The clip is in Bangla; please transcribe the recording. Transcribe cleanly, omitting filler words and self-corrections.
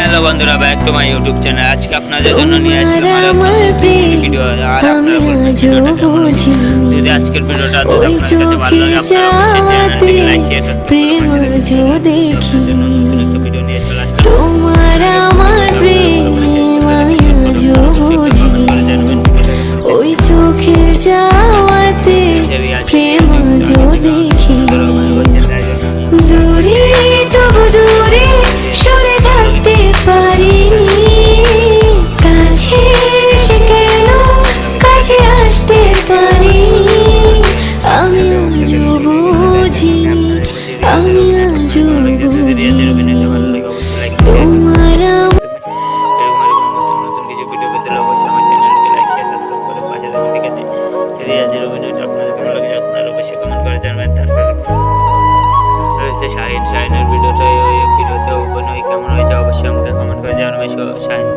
হ্যালো বন্ধুরা, back to my YouTube channel. আজকে আপনাদের জন্য নিয়ে আসলাম আরো ভিডিও। আর আপনারা বলবেন ভিডিওটা কেমন হয়েছে। যদি আজকের ভিডিওটা আপনাদের কাছে ভালো লাগে, আপনারা অবশ্যই চ্যানেলটিকে লাইক শেয়ার সাবস্ক্রাইব করে নতুন একটা ভিডিও নিয়ে চলে আসলাম। তোমার আমার প্রেম আমি আজও বুঝি, ওই চোখের যাওয়াতে প্রেম আজও দেখি। দূরে তবু দূরে সরে থাকতে পারিনি, কাছে এসে কেন কাছে আসতে পারিনি। আমি আজও বুঝিনি, আমি আজও বুঝিনি তোমার নতুন কিছু ভিডিও পেতে হলে অবশ্যই আমার চ্যানেলটিকে লাইক শেয়ার সাবস্ক্রাইব করে পাশে থাকুন, ঠিক আছে? যদি আজকের অভিনয়টা আপনাদের ভালো লাগে আপনারা অবশ্যই কমেন্ট করে জানাবেন। তারপর রয়েছে শাহিনের ভিডিওতে, ওই ভিডিওতে অভিনয় কেমন হয়েছে অবশ্যই আমাকে কমেন্ট করে জানাবেন। শাহিন